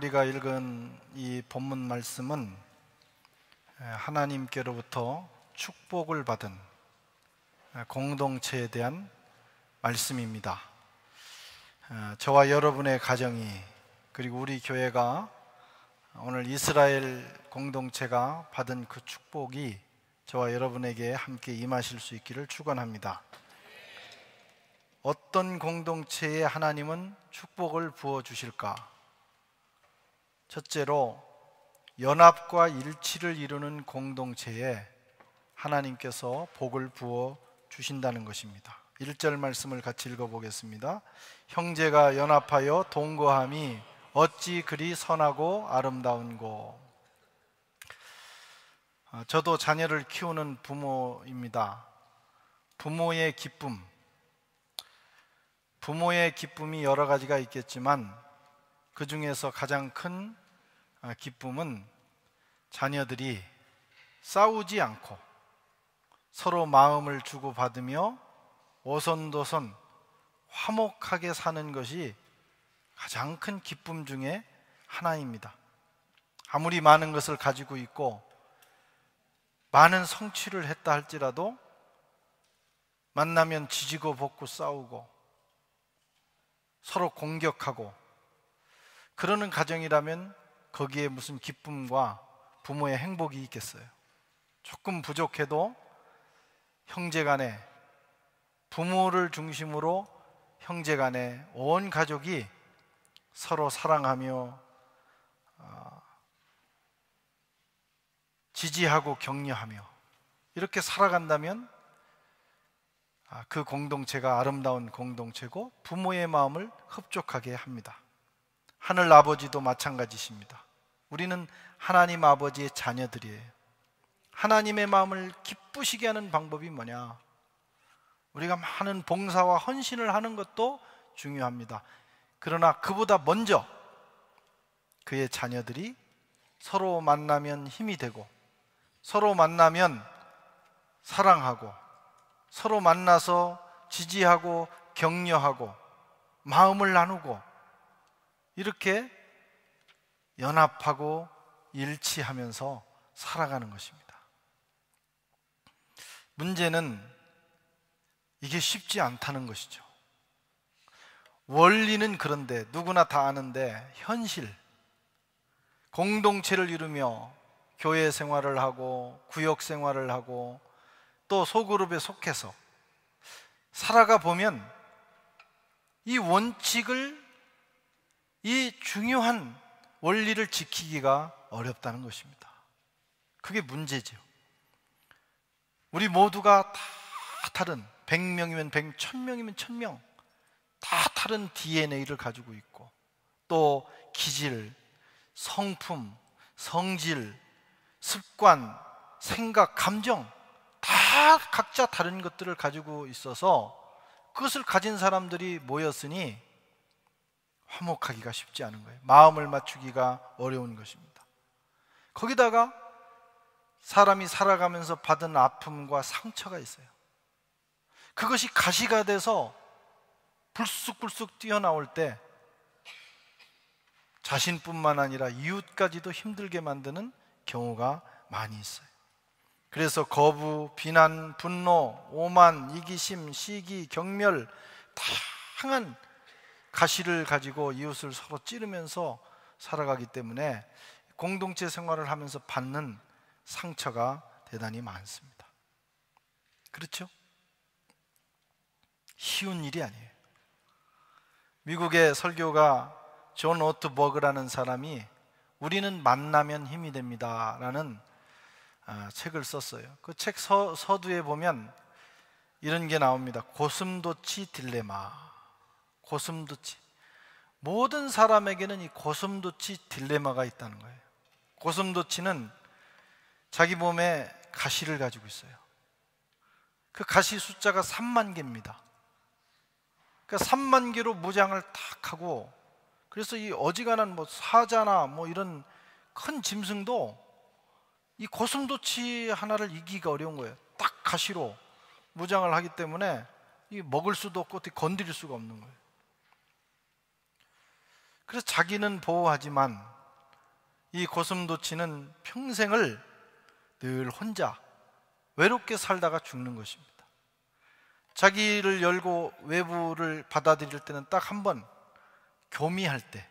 우리가 읽은 이 본문 말씀은 하나님께로부터 축복을 받은 공동체에 대한 말씀입니다. 저와 여러분의 가정이, 그리고 우리 교회가 오늘 이스라엘 공동체가 받은 그 축복이 저와 여러분에게 함께 임하실 수 있기를 축원합니다. 어떤 공동체에 하나님은 축복을 부어주실까? 첫째로, 연합과 일치를 이루는 공동체에 하나님께서 복을 부어 주신다는 것입니다. 1절 말씀을 같이 읽어보겠습니다. 형제가 연합하여 동거함이 어찌 그리 선하고 아름다운고. 저도 자녀를 키우는 부모입니다. 부모의 기쁨이 여러 가지가 있겠지만 그 중에서 가장 큰 기쁨은 자녀들이 싸우지 않고 서로 마음을 주고받으며 오손도손 화목하게 사는 것이 가장 큰 기쁨 중에 하나입니다. 아무리 많은 것을 가지고 있고 많은 성취를 했다 할지라도 만나면 지지고 볶고 싸우고 서로 공격하고 그러는 가정이라면 거기에 무슨 기쁨과 부모의 행복이 있겠어요? 조금 부족해도 형제간에, 부모를 중심으로 형제간에 온 가족이 서로 사랑하며 지지하고 격려하며 이렇게 살아간다면 그 공동체가 아름다운 공동체고 부모의 마음을 흡족하게 합니다. 하늘 아버지도 마찬가지십니다. 우리는 하나님 아버지의 자녀들이에요. 하나님의 마음을 기쁘시게 하는 방법이 뭐냐? 우리가 많은 봉사와 헌신을 하는 것도 중요합니다. 그러나 그보다 먼저 그의 자녀들이 서로 만나면 힘이 되고, 서로 만나면 사랑하고, 서로 만나서 지지하고 격려하고 마음을 나누고 이렇게 연합하고 일치하면서 살아가는 것입니다. 문제는 이게 쉽지 않다는 것이죠. 원리는 그런데 누구나 다 아는데 현실, 공동체를 이루며 교회 생활을 하고 구역 생활을 하고 또 소그룹에 속해서 살아가 보면 이 원칙을, 이 중요한 원리를 지키기가 어렵다는 것입니다. 그게 문제죠. 우리 모두가 다 다른, 100명이면 100, 1000명이면 1000명 다 다른 DNA를 가지고 있고 또 기질, 성품, 성질, 습관, 생각, 감정 다 각자 다른 것들을 가지고 있어서 그것을 가진 사람들이 모였으니 화목하기가 쉽지 않은 거예요. 마음을 맞추기가 어려운 것입니다. 거기다가 사람이 살아가면서 받은 아픔과 상처가 있어요. 그것이 가시가 돼서 불쑥불쑥 뛰어나올 때 자신뿐만 아니라 이웃까지도 힘들게 만드는 경우가 많이 있어요. 그래서 비난, 분노, 오만, 이기심, 시기, 경멸, 다양한 가시를 가지고 이웃을 서로 찌르면서 살아가기 때문에 공동체 생활을 하면서 받는 상처가 대단히 많습니다. 그렇죠? 쉬운 일이 아니에요. 미국의 설교가 존 오트버그라는 사람이 우리는 만나면 힘이 됩니다 라는 책을 썼어요. 그 책 서두에 보면 이런 게 나옵니다. 고슴도치 딜레마. 고슴도치. 모든 사람에게는 이 고슴도치 딜레마가 있다는 거예요. 고슴도치는 자기 몸에 가시를 가지고 있어요. 그 가시 숫자가 3만 개입니다. 그러니까 3만 개로 무장을 탁 하고, 그래서 이 어지간한 사자나 이런 큰 짐승도 이 고슴도치 하나를 이기기가 어려운 거예요. 딱 가시로 무장을 하기 때문에 먹을 수도 없고 어떻게 건드릴 수가 없는 거예요. 그래서 자기는 보호하지만 이 고슴도치는 평생을 늘 혼자 외롭게 살다가 죽는 것입니다. 자기를 열고 외부를 받아들일 때는 딱 한 번, 교미할 때,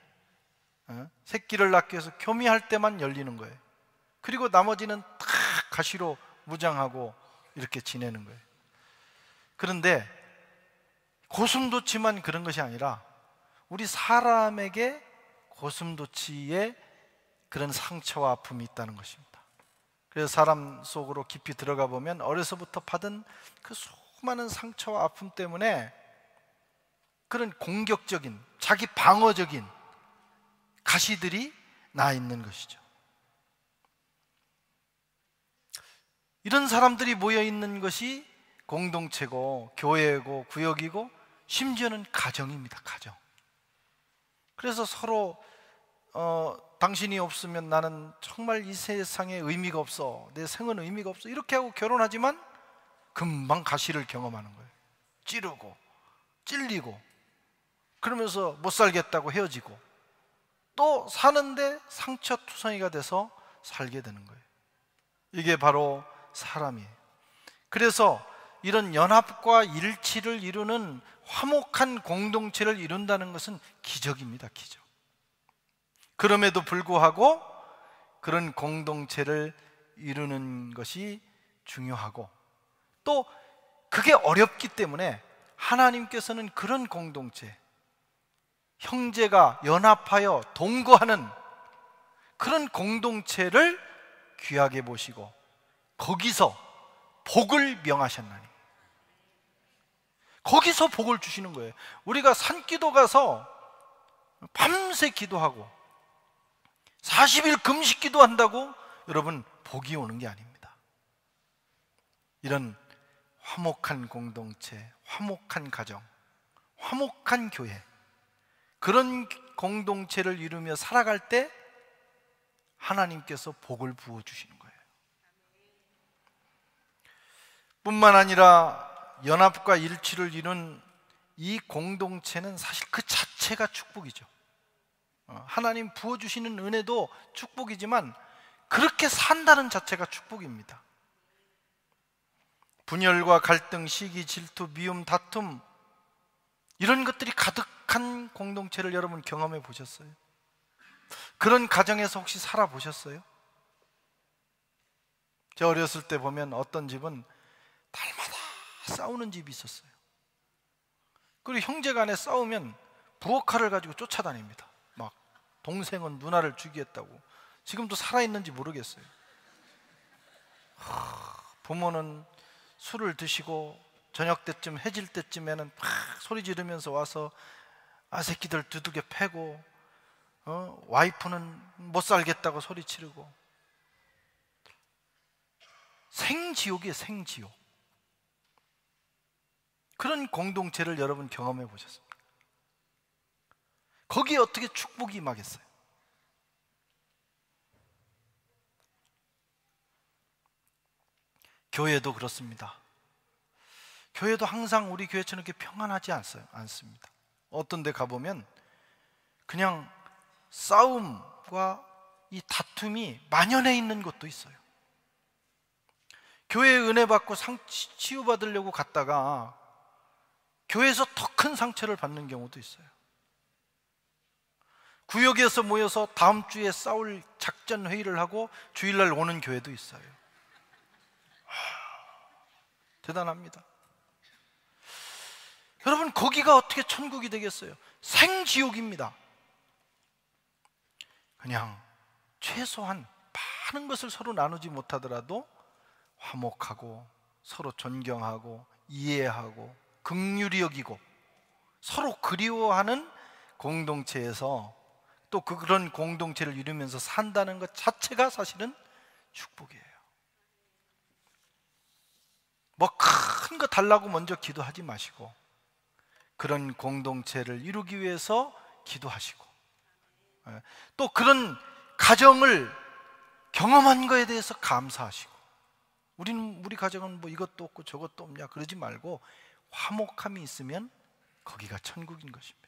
새끼를 낳기 위해서 교미할 때만 열리는 거예요. 그리고 나머지는 다 가시로 무장하고 이렇게 지내는 거예요. 그런데 고슴도치만 그런 것이 아니라 우리 사람에게 고슴도치의 그런 상처와 아픔이 있다는 것입니다. 그래서 사람 속으로 깊이 들어가 보면 어려서부터 받은 그 수많은 상처와 아픔 때문에 그런 공격적인, 자기 방어적인 가시들이 나 있는 것이죠. 이런 사람들이 모여 있는 것이 공동체고 교회고 구역이고 심지어는 가정입니다. 가정. 그래서 서로 당신이 없으면 나는 정말 이 세상에 의미가 없어, 내 생은 의미가 없어, 이렇게 하고 결혼하지만 금방 가시를 경험하는 거예요. 찌르고 찔리고 그러면서 못 살겠다고 헤어지고 또 사는데 상처투성이가 돼서 살게 되는 거예요. 이게 바로 사람이에요. 그래서 이런 연합과 일치를 이루는 화목한 공동체를 이룬다는 것은 기적입니다. 기적. 그럼에도 불구하고 그런 공동체를 이루는 것이 중요하고 또 그게 어렵기 때문에 하나님께서는 그런 공동체, 형제가 연합하여 동거하는 그런 공동체를 귀하게 보시고 거기서 복을 명하셨나니, 거기서 복을 주시는 거예요. 우리가 산기도 가서 밤새 기도하고 40일 금식 기도한다고 여러분 복이 오는 게 아닙니다. 이런 화목한 공동체, 화목한 가정, 화목한 교회, 그런 공동체를 이루며 살아갈 때 하나님께서 복을 부어주시는 거예요. 뿐만 아니라 연합과 일치를 이룬 이 공동체는 사실 그 자체가 축복이죠. 하나님 부어주시는 은혜도 축복이지만 그렇게 산다는 자체가 축복입니다. 분열과 갈등, 시기, 질투, 미움, 다툼, 이런 것들이 가득한 공동체를 여러분 경험해 보셨어요? 그런 가정에서 혹시 살아보셨어요? 저 어렸을 때 보면 어떤 집은 달마다 싸우는 집이 있었어요. 그리고 형제간에 싸우면 부엌칼을 가지고 쫓아다닙니다. 막 동생은 누나를 죽이겠다고. 지금도 살아있는지 모르겠어요. 부모는 술을 드시고 저녁 때쯤 해질 때쯤에는 막 소리 지르면서 와서 새끼들 두들겨 패고 와이프는 못 살겠다고 소리 지르고. 생지옥이에요. 생지옥. 그런 공동체를 여러분 경험해 보셨습니까? 거기에 어떻게 축복이 임하겠어요? 교회도 그렇습니다. 교회도 항상 우리 교회처럼 이렇게 평안하지 않습니다. 어떤 데 가보면 그냥 싸움과 이 다툼이 만연해 있는 곳도 있어요. 교회에 은혜 받고 치유받으려고 갔다가 교회에서 더 큰 상처를 받는 경우도 있어요. 구역에서 모여서 다음 주에 싸울 작전 회의를 하고 주일날 오는 교회도 있어요. 대단합니다. 여러분, 거기가 어떻게 천국이 되겠어요? 생지옥입니다. 그냥 최소한 많은 것을 서로 나누지 못하더라도 화목하고 서로 존경하고 이해하고 긍휼히 여기고 서로 그리워하는 공동체에서 또 그런 공동체를 이루면서 산다는 것 자체가 사실은 축복이에요. 뭐 큰 거 달라고 먼저 기도하지 마시고 그런 공동체를 이루기 위해서 기도하시고 또 그런 가정을 경험한 거에 대해서 감사하시고 우리 가정은 뭐 이것도 없고 저것도 없냐 그러지 말고 화목함이 있으면 거기가 천국인 것입니다.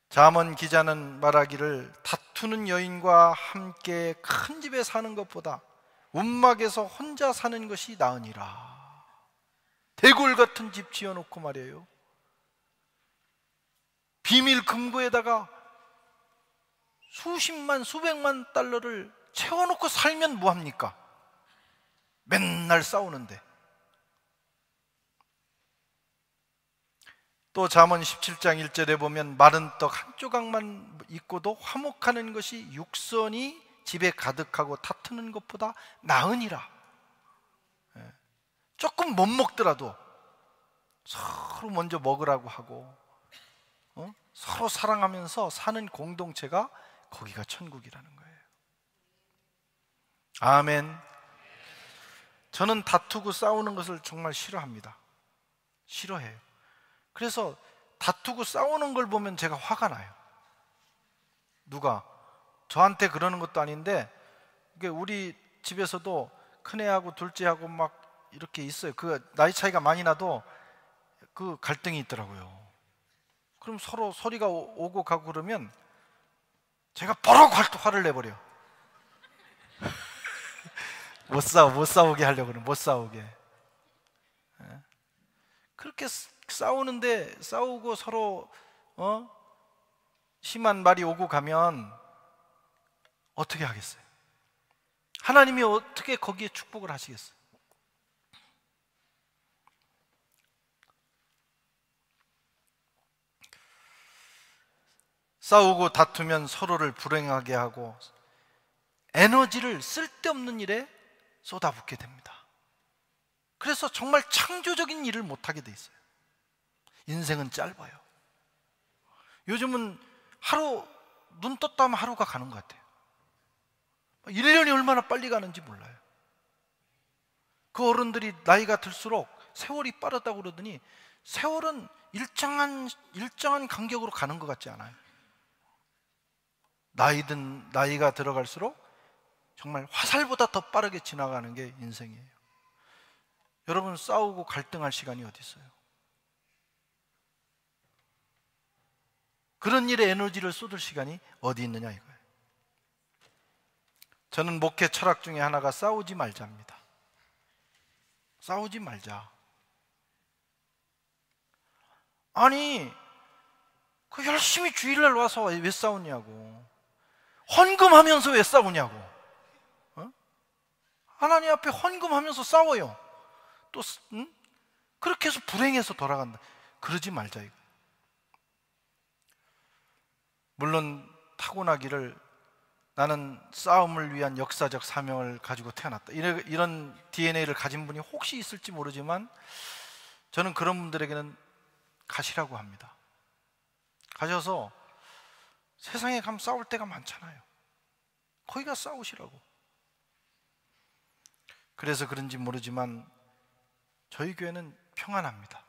잠언 기자는 말하기를 다투는 여인과 함께 큰 집에 사는 것보다 움막에서 혼자 사는 것이 나으니라. 대골 같은 집 지어놓고 말이에요, 비밀 금고에다가 수십만 수백만 달러를 채워놓고 살면 뭐합니까? 맨날 싸우는데. 또 잠언 17장 1절에 보면 마른 떡 한 조각만 있고도 화목하는 것이 육선이 집에 가득하고 다투는 것보다 나으니라. 조금 못 먹더라도 서로 먼저 먹으라고 하고 서로 사랑하면서 사는 공동체가 거기가 천국이라는 거예요. 아멘. 저는 다투고 싸우는 것을 정말 싫어합니다. 싫어해요. 그래서 다투고 싸우는 걸 보면 제가 화가 나요. 누가 저한테 그러는 것도 아닌데, 우리 집에서도 큰애하고 둘째하고 막 이렇게 있어요. 그 나이 차이가 많이 나도 그 갈등이 있더라고요. 그럼 서로 소리가 오고 가고 그러면 제가 버럭 화를 내버려. 못 싸우게 하려고 그래. 못 싸우게. 그렇게 싸우는데, 싸우고 서로 심한 말이 오고 가면 어떻게 하겠어요? 하나님이 어떻게 거기에 축복을 하시겠어요? 싸우고 다투면 서로를 불행하게 하고 에너지를 쓸데없는 일에 쏟아붓게 됩니다. 그래서 정말 창조적인 일을 못하게 돼 있어요. 인생은 짧아요. 요즘은 하루 눈 떴다 하면 하루가 가는 것 같아요. 1년이 얼마나 빨리 가는지 몰라요. 그 어른들이 나이가 들수록 세월이 빠르다고 그러더니 세월은 일정한 간격으로 가는 것 같지 않아요. 나이가 들어갈수록 정말 화살보다 더 빠르게 지나가는 게 인생이에요. 여러분, 싸우고 갈등할 시간이 어디 있어요? 그런 일에 에너지를 쏟을 시간이 어디 있느냐 이거예요. 저는 목회 철학 중에 하나가 싸우지 말자입니다. 싸우지 말자. 아니, 그 열심히 주일날 와서 왜 싸우냐고. 헌금하면서 왜 싸우냐고. 하나님 앞에 헌금하면서 싸워요. 또 그렇게 해서 불행해서 돌아간다. 그러지 말자 이거. 물론 타고나기를 나는 싸움을 위한 역사적 사명을 가지고 태어났다, 이런 DNA를 가진 분이 혹시 있을지 모르지만 저는 그런 분들에게는 가시라고 합니다. 가셔서 세상에 가면 싸울 때가 많잖아요. 거기 가서 싸우시라고. 그래서 그런지 모르지만 저희 교회는 평안합니다.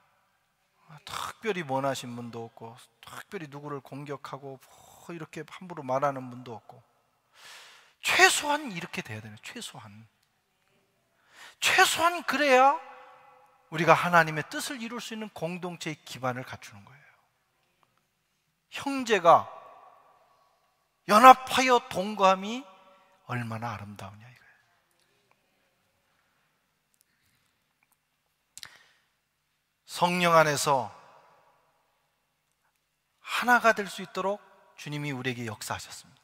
특별히 원하신 분도 없고, 특별히 누구를 공격하고 이렇게 함부로 말하는 분도 없고, 최소한 이렇게 돼야 되는, 최소한 그래야 우리가 하나님의 뜻을 이룰 수 있는 공동체의 기반을 갖추는 거예요. 형제가 연합하여 동거함이 얼마나 아름다우냐 이거예요. 성령 안에서 하나가 될 수 있도록 주님이 우리에게 역사하셨습니다.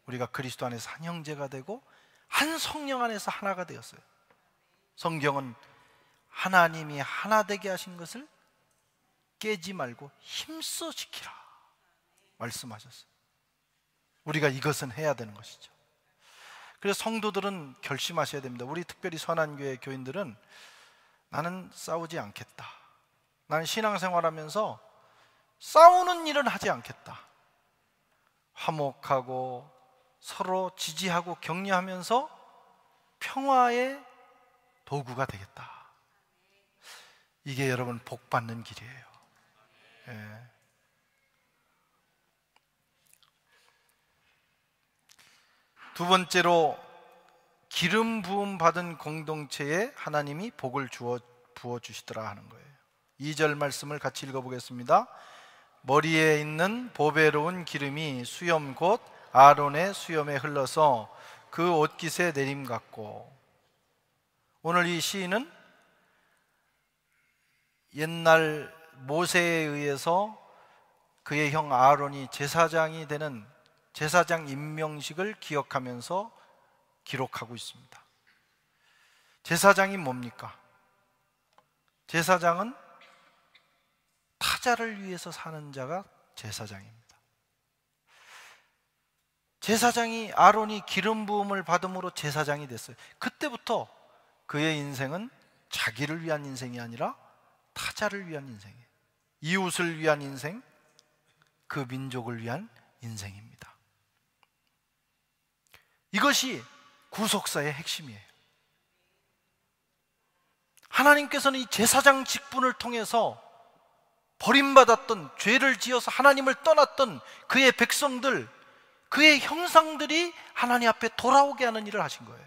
우리가 그리스도 안에서 한 형제가 되고 한 성령 안에서 하나가 되었어요. 성경은 하나님이 하나 되게 하신 것을 깨지 말고 힘써 지키라 말씀하셨어요. 우리가 이것은 해야 되는 것이죠. 그래서 성도들은 결심하셔야 됩니다. 우리 특별히 선한교회 교인들은 나는 싸우지 않겠다. 나는 신앙생활하면서 싸우는 일은 하지 않겠다. 화목하고 서로 지지하고 격려하면서 평화의 도구가 되겠다. 이게 여러분 복 받는 길이에요. 예. 두 번째로 기름 부음 받은 공동체에 하나님이 복을 부어 주시더라 하는 거예요. 2절 말씀을 같이 읽어보겠습니다. 머리에 있는 보배로운 기름이 수염 곧 아론의 수염에 흘러서 그 옷깃에 내림 같고. 오늘 이 시인은 옛날 모세에 의해서 그의 형 아론이 제사장이 되는 제사장 임명식을 기억하면서 기록하고 있습니다. 제사장이 뭡니까? 제사장은 타자를 위해서 사는 자가 제사장입니다. 제사장이 아론이 기름 부음을 받음으로 제사장이 됐어요. 그때부터 그의 인생은 자기를 위한 인생이 아니라 타자를 위한 인생이에요. 이웃을 위한 인생, 그 민족을 위한 인생입니다. 이것이 구속사의 핵심이에요. 하나님께서는 이 제사장 직분을 통해서 버림받았던, 죄를 지어서 하나님을 떠났던 그의 백성들, 그의 형상들이 하나님 앞에 돌아오게 하는 일을 하신 거예요.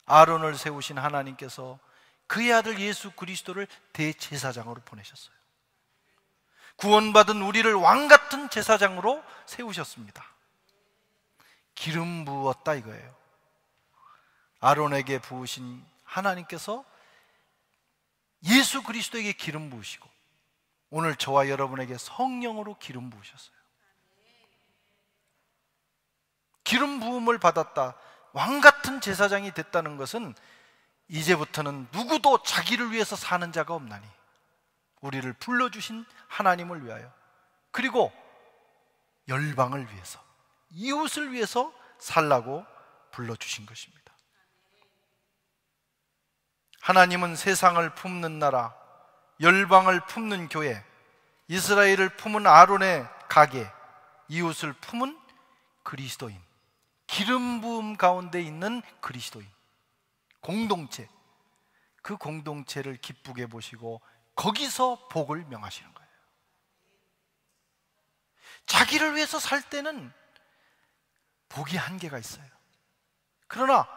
아론을 세우신 하나님께서 그의 아들 예수 그리스도를 대제사장으로 보내셨어요. 구원받은 우리를 왕같은 제사장으로 세우셨습니다. 기름 부었다 이거예요. 아론에게 부으신 하나님께서 예수 그리스도에게 기름 부으시고 오늘 저와 여러분에게 성령으로 기름 부으셨어요. 기름 부음을 받았다, 왕같은 제사장이 됐다는 것은 이제부터는 누구도 자기를 위해서 사는 자가 없나니 우리를 불러주신 하나님을 위하여, 그리고 열방을 위해서, 이웃을 위해서 살라고 불러주신 것입니다. 하나님은 세상을 품는 나라, 열방을 품는 교회, 이스라엘을 품은 아론의 가게, 이웃을 품은 그리스도인, 기름 부음 가운데 있는 그리스도인 공동체, 그 공동체를 기쁘게 보시고 거기서 복을 명하시는 거예요. 자기를 위해서 살 때는 복이 한계가 있어요. 그러나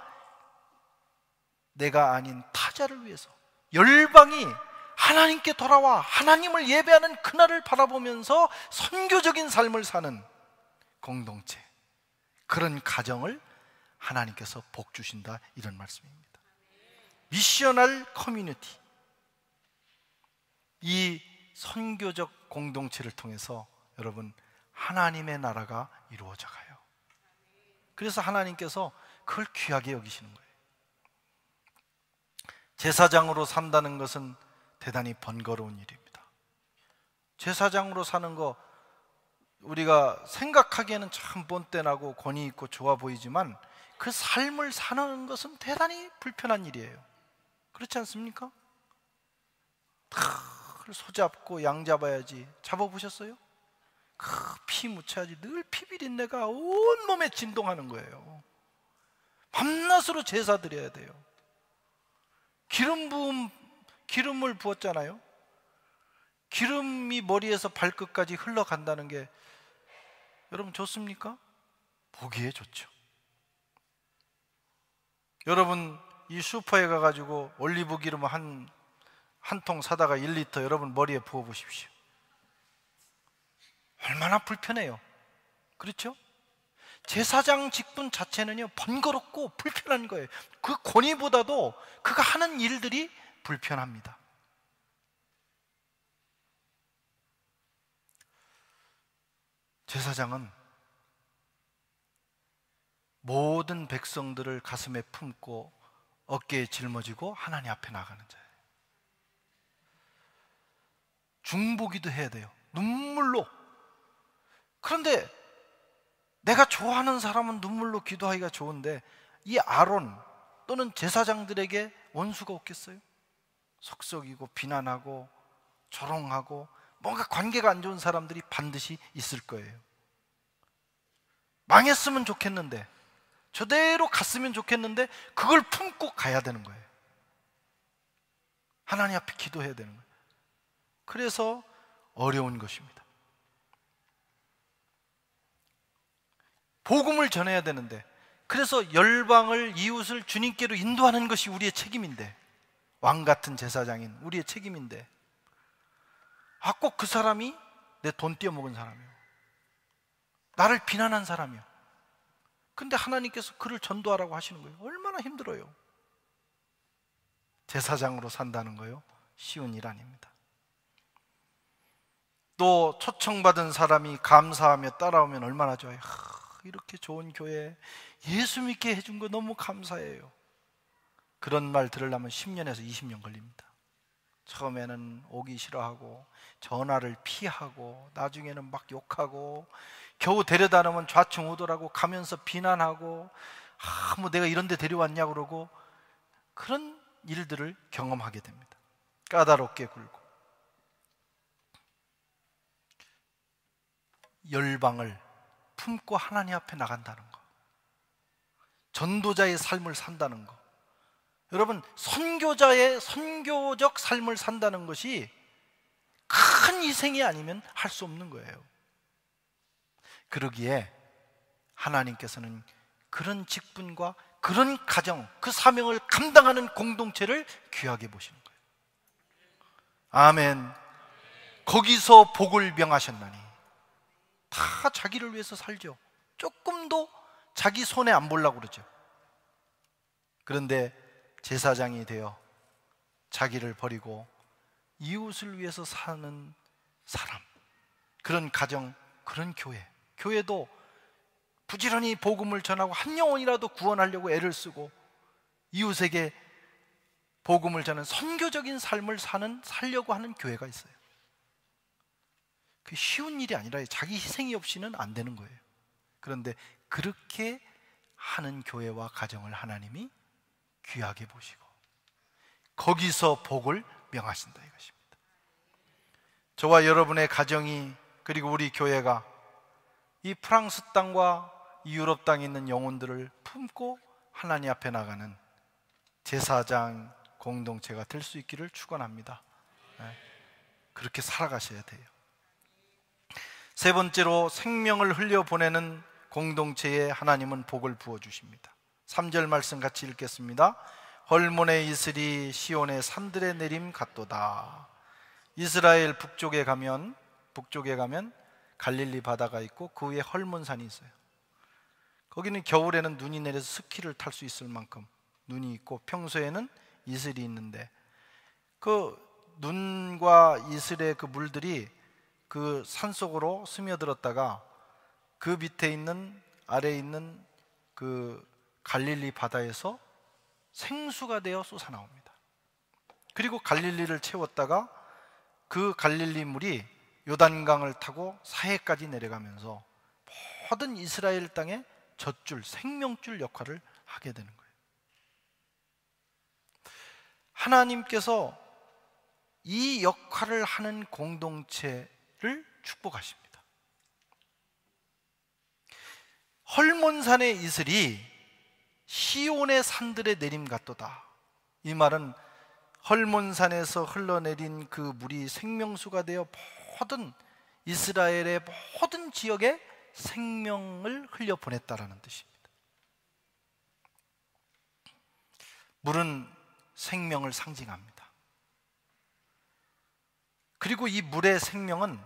내가 아닌 타자를 위해서, 열방이 하나님께 돌아와 하나님을 예배하는 그날을 바라보면서 선교적인 삶을 사는 공동체, 그런 가정을 하나님께서 복 주신다, 이런 말씀입니다. 미셔널 커뮤니티, 이 선교적 공동체를 통해서 여러분 하나님의 나라가 이루어져 가요. 그래서 하나님께서 그걸 귀하게 여기시는 거예요. 제사장으로 산다는 것은 대단히 번거로운 일입니다. 제사장으로 사는 거 우리가 생각하기에는 참 본때나고 권위 있고 좋아 보이지만 그 삶을 사는 것은 대단히 불편한 일이에요. 그렇지 않습니까? 소잡고 양 잡아야지. 잡아보셨어요? 피 묻혀야지. 늘 피비린내가 온몸에 진동하는 거예요. 밤낮으로 제사 드려야 돼요. 기름을 부었잖아요. 기름이 머리에서 발끝까지 흘러간다는 게 여러분 좋습니까? 보기에 좋죠. 여러분 이 슈퍼에 가가지고 올리브 기름 한 통 사다가 1리터 여러분 머리에 부어 보십시오. 얼마나 불편해요. 그렇죠? 제사장 직분 자체는요 번거롭고 불편한 거예요. 그 권위보다도 그가 하는 일들이 불편합니다. 제사장은 모든 백성들을 가슴에 품고 어깨에 짊어지고 하나님 앞에 나가는 자예요. 중보기도 해야 돼요. 눈물로. 그런데 내가 좋아하는 사람은 눈물로 기도하기가 좋은데 이 아론 또는 제사장들에게 원수가 없겠어요? 속썩이고 비난하고 조롱하고 뭔가 관계가 안 좋은 사람들이 반드시 있을 거예요. 망했으면 좋겠는데, 저대로 갔으면 좋겠는데 그걸 품고 가야 되는 거예요. 하나님 앞에 기도해야 되는 거예요. 그래서 어려운 것입니다. 복음을 전해야 되는데, 그래서 열방을, 이웃을 주님께로 인도하는 것이 우리의 책임인데, 왕 같은 제사장인 우리의 책임인데 꼭 그 사람이 내 돈 떼어먹은 사람이요, 나를 비난한 사람이요. 근데 하나님께서 그를 전도하라고 하시는 거예요. 얼마나 힘들어요. 제사장으로 산다는 거요, 쉬운 일 아닙니다. 또 초청받은 사람이 감사하며 따라오면 얼마나 좋아요. 이렇게 좋은 교회 예수 믿게 해준 거 너무 감사해요. 그런 말 들으려면 10년에서 20년 걸립니다. 처음에는 오기 싫어하고 전화를 피하고 나중에는 막 욕하고 겨우 데려다 놓으면 좌충우돌하고 가면서 비난하고 뭐 내가 이런 데 데려왔냐 그러고, 그런 일들을 경험하게 됩니다. 까다롭게 굴고 열방을 품고 하나님 앞에 나간다는 거, 전도자의 삶을 산다는 거, 여러분 선교자의 선교적 삶을 산다는 것이 큰 희생이 아니면 할 수 없는 거예요. 그러기에 하나님께서는 그런 직분과 그런 가정, 그 사명을 감당하는 공동체를 귀하게 보시는 거예요. 아멘. 거기서 복을 명하셨나니. 다 자기를 위해서 살죠. 조금도 자기 손에 안 보려고 그러죠. 그런데 제사장이 되어 자기를 버리고 이웃을 위해서 사는 사람, 그런 가정, 그런 교회, 교회도 부지런히 복음을 전하고 한 영혼이라도 구원하려고 애를 쓰고 이웃에게 복음을 전하는 선교적인 삶을 살려고 하는 교회가 있어요. 그게 쉬운 일이 아니라 자기 희생이 없이는 안 되는 거예요. 그런데 그렇게 하는 교회와 가정을 하나님이 귀하게 보시고 거기서 복을 명하신다 이것입니다. 저와 여러분의 가정이, 그리고 우리 교회가 이 프랑스 땅과 이 유럽 땅에 있는 영혼들을 품고 하나님 앞에 나가는 제사장 공동체가 될 수 있기를 축원합니다. 그렇게 살아가셔야 돼요. 세 번째로, 생명을 흘려보내는 공동체에 하나님은 복을 부어주십니다. 3절 말씀 같이 읽겠습니다. 헐몬의 이슬이 시온의 산들에 내림 같도다. 이스라엘 북쪽에 가면 갈릴리 바다가 있고 그 위에 헐몬산이 있어요. 거기는 겨울에는 눈이 내려서 스키를 탈 수 있을 만큼 눈이 있고 평소에는 이슬이 있는데, 그 눈과 이슬의 그 물들이 그 산속으로 스며들었다가 그 밑에 있는, 아래에 있는 그 갈릴리 바다에서 생수가 되어 솟아나옵니다. 그리고 갈릴리를 채웠다가 그 갈릴리 물이 요단강을 타고 사해까지 내려가면서 모든 이스라엘 땅에 젖줄, 생명줄 역할을 하게 되는 거예요. 하나님께서 이 역할을 하는 공동체를 축복하십니다. 헐몬산의 이슬이 시온의 산들에 내림 같도다. 이 말은 헐몬산에서 흘러내린 그 물이 생명수가 되어 모든 이스라엘의 모든 지역에 생명을 흘려보냈다라는 뜻입니다. 물은 생명을 상징합니다. 그리고 이 물의 생명은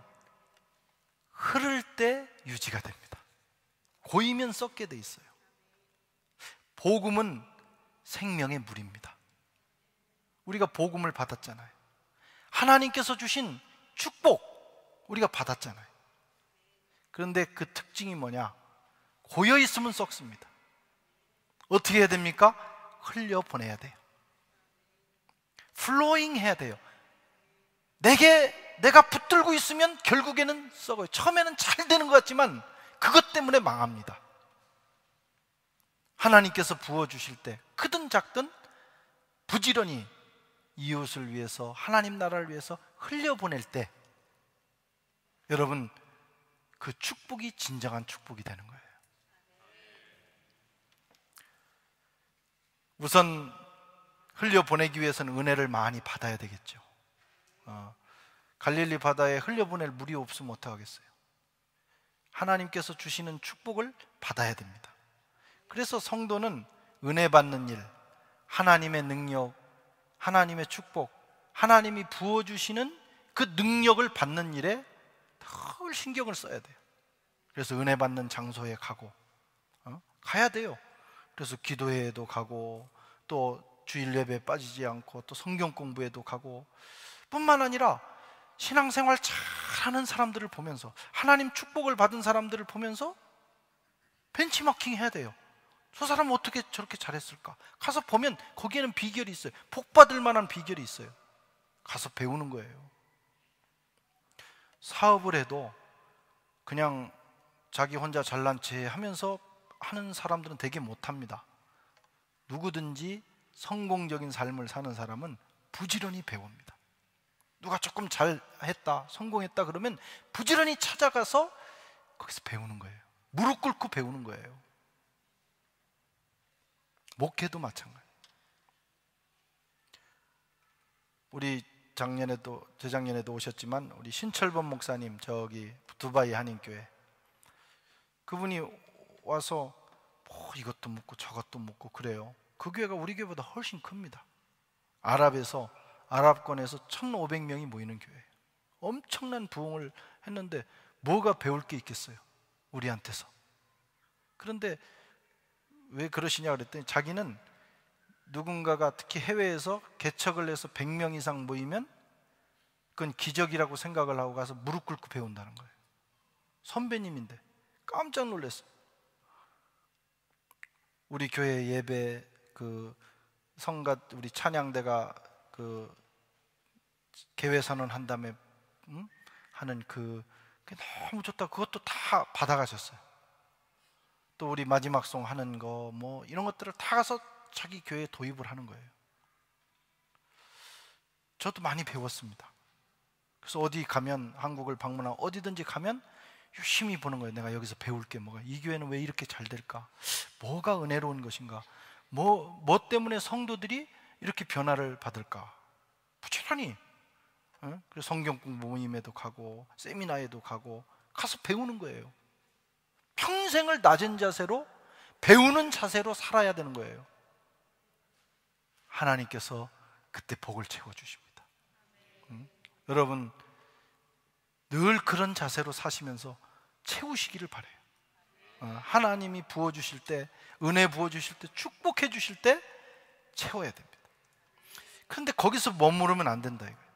흐를 때 유지가 됩니다. 고이면 썩게 돼 있어요. 복음은 생명의 물입니다. 우리가 복음을 받았잖아요. 하나님께서 주신 축복 우리가 받았잖아요. 그런데 그 특징이 뭐냐? 고여 있으면 썩습니다. 어떻게 해야 됩니까? 흘려보내야 돼요. 플로잉 해야 돼요. 내가 붙들고 있으면 결국에는 썩어요. 처음에는 잘 되는 것 같지만 그것 때문에 망합니다. 하나님께서 부어주실 때 크든 작든 부지런히 이웃을 위해서, 하나님 나라를 위해서 흘려보낼 때 여러분, 그 축복이 진정한 축복이 되는 거예요. 우선 흘려보내기 위해서는 은혜를 많이 받아야 되겠죠. 갈릴리 바다에 흘려보낼 물이 없으면 어떡하겠어요? 하나님께서 주시는 축복을 받아야 됩니다. 그래서 성도는 은혜 받는 일, 하나님의 능력, 하나님의 축복, 하나님이 부어주시는 그 능력을 받는 일에 늘 신경을 써야 돼요. 그래서 은혜 받는 장소에 가고 가야 돼요. 그래서 기도회에도 가고 또 주일 예배에 빠지지 않고 또 성경 공부에도 가고, 뿐만 아니라 신앙생활 잘하는 사람들을 보면서, 하나님 축복을 받은 사람들을 보면서 벤치마킹 해야 돼요. 저 사람은 어떻게 저렇게 잘했을까? 가서 보면 거기에는 비결이 있어요. 복 받을 만한 비결이 있어요. 가서 배우는 거예요. 사업을 해도 그냥 자기 혼자 잘난 체 하면서 하는 사람들은 되게 못합니다. 누구든지 성공적인 삶을 사는 사람은 부지런히 배웁니다. 누가 조금 잘했다, 성공했다 그러면 부지런히 찾아가서 거기서 배우는 거예요. 무릎 꿇고 배우는 거예요. 목회도 마찬가지. 우리 재작년에도 오셨지만 우리 신철범 목사님, 저기 두바이 한인교회, 그분이 와서 뭐 이것도 묻고 저것도 묻고 그래요. 그 교회가 우리 교회보다 훨씬 큽니다. 아랍권에서 1,500명이 모이는 교회예요. 엄청난 부흥을 했는데 뭐가 배울 게 있겠어요, 우리한테서. 그런데 왜 그러시냐 그랬더니 자기는 누군가가 특히 해외에서 개척을 해서 100명 이상 모이면 그건 기적이라고 생각을 하고 가서 무릎 꿇고 배운다는 거예요. 선배님인데 깜짝 놀랐어요. 우리 교회 예배 성가 우리 찬양대가 개회 선언 한 다음에 하는 그게 너무 좋다. 그것도 다 받아가셨어요. 또 우리 마지막 송 하는 거 뭐 이런 것들을 다 가서 자기 교회에 도입을 하는 거예요. 저도 많이 배웠습니다. 그래서 어디 가면, 한국을 방문하고 어디든지 가면 유심히 보는 거예요. 내가 여기서 배울 게 뭐가, 이 교회는 왜 이렇게 잘 될까, 뭐가 은혜로운 것인가, 뭐 때문에 성도들이 이렇게 변화를 받을까. 부지런히 그래서 성경 공부 모임에도 가고 세미나에도 가서 배우는 거예요. 평생을 낮은 자세로 배우는 자세로 살아야 되는 거예요. 하나님께서 그때 복을 채워주십니다. 여러분 늘 그런 자세로 사시면서 채우시기를 바라요. 하나님이 부어주실 때, 은혜 부어주실 때, 축복해 주실 때 채워야 됩니다. 그런데 거기서 머무르면 안 된다 이거예요.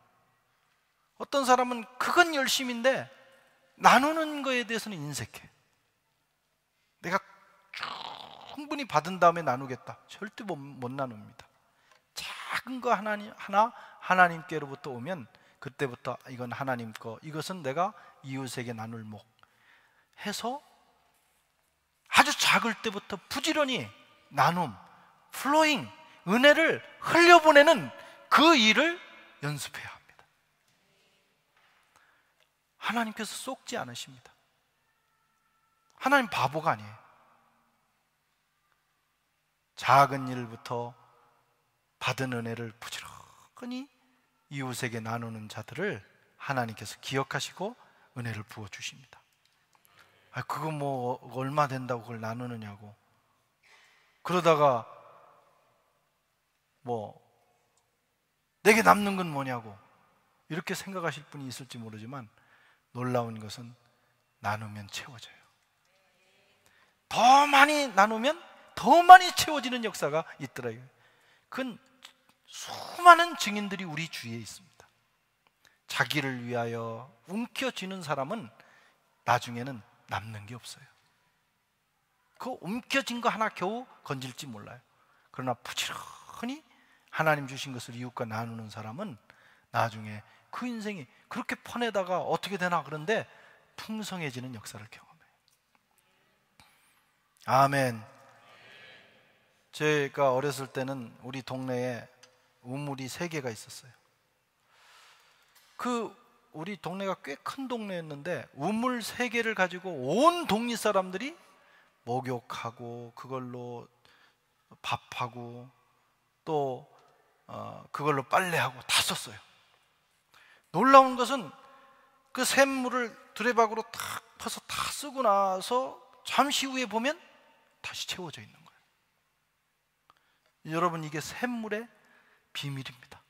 어떤 사람은 그건 열심인데 나누는 거에 대해서는 인색해. 내가 충분히 받은 다음에 나누겠다, 절대 못 나눕니다. 작은 거 하나 하나님께로부터 오면 그때부터 이건 하나님 거, 이것은 내가 이웃에게 나눌 목 해서 아주 작을 때부터 부지런히 나눔, 플로잉, 은혜를 흘려보내는 그 일을 연습해야 합니다. 하나님께서 속지 않으십니다. 하나님 바보가 아니에요. 작은 일부터 받은 은혜를 부지런히 이웃에게 나누는 자들을 하나님께서 기억하시고 은혜를 부어주십니다. 그거 뭐 얼마 된다고 그걸 나누느냐고, 그러다가 뭐 내게 남는 건 뭐냐고 이렇게 생각하실 분이 있을지 모르지만, 놀라운 것은 나누면 채워져요. 더 많이 나누면 더 많이 채워지는 역사가 있더라고요. 그건 수많은 증인들이 우리 주위에 있습니다. 자기를 위하여 움켜쥐는 사람은 나중에는 남는 게 없어요. 그 움켜쥔 거 하나 겨우 건질지 몰라요. 그러나 부지런히 하나님 주신 것을 이웃과 나누는 사람은 나중에 그 인생이 그렇게 퍼내다가 어떻게 되나, 그런데 풍성해지는 역사를 경험해요. 아멘. 제가 어렸을 때는 우리 동네에 우물이 3개가 있었어요. 우리 동네가 꽤 큰 동네였는데 우물 3개를 가지고 온 동리 사람들이 목욕하고 그걸로 밥하고 또 그걸로 빨래하고 다 썼어요. 놀라운 것은 그 샘물을 두레박으로 탁 퍼서 다 쓰고 나서 잠시 후에 보면 다시 채워져 있는 거예요. 여러분, 이게 샘물의 비밀입니다.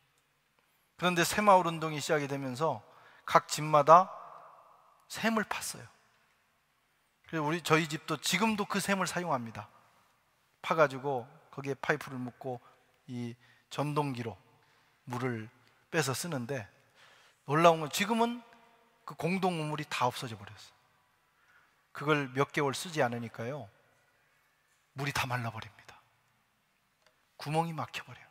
그런데 새마을 운동이 시작이 되면서 각 집마다 샘을 팠어요. 그래서 저희 집도 지금도 그 샘을 사용합니다. 파가지고 거기에 파이프를 묶고 이 전동기로 물을 빼서 쓰는데, 놀라운 건 지금은 그 공동 우물이 다 없어져 버렸어요. 그걸 몇 개월 쓰지 않으니까요, 물이 다 말라버립니다. 구멍이 막혀버려요.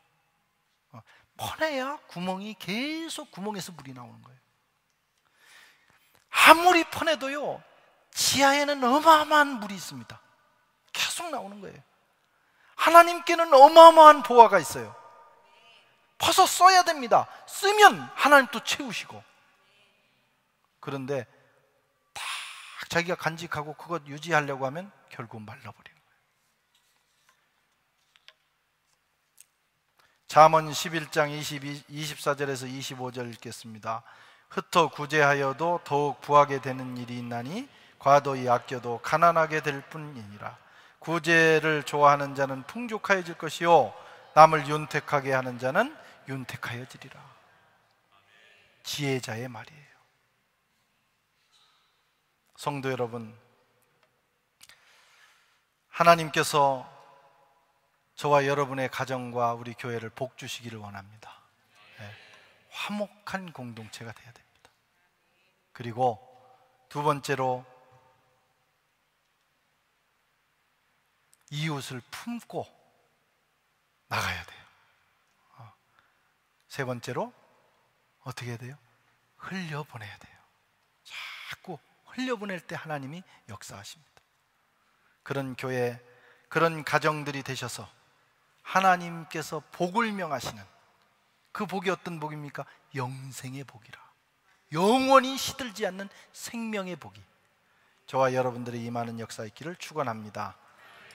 퍼내야 구멍이 계속 구멍에서 물이 나오는 거예요. 아무리 퍼내도요, 지하에는 어마어마한 물이 있습니다. 계속 나오는 거예요. 하나님께는 어마어마한 보화가 있어요. 퍼서 써야 됩니다. 쓰면 하나님 또 채우시고. 그런데 딱 자기가 간직하고 그것 유지하려고 하면 결국 말라버리는 거예요. 잠언 11장 24절에서 25절 읽겠습니다. 흩어 구제하여도 더욱 부하게 되는 일이 있나니 과도히 아껴도 가난하게 될 뿐이니라. 구제를 좋아하는 자는 풍족하여질 것이요 남을 윤택하게 하는 자는 윤택하여지리라. 지혜자의 말이에요. 성도 여러분, 하나님께서 저와 여러분의 가정과 우리 교회를 복 주시기를 원합니다. 네, 화목한 공동체가 돼야 됩니다. 그리고 두 번째로 이웃을 품고 나가야 돼요. 세 번째로 어떻게 해야 돼요? 흘려보내야 돼요. 자꾸 흘려보낼 때 하나님이 역사하십니다. 그런 교회, 그런 가정들이 되셔서 하나님께서 복을 명하시는 그 복이 어떤 복입니까? 영생의 복이라. 영원히 시들지 않는 생명의 복이 저와 여러분들의 임하는 역사 있기를 축원합니다.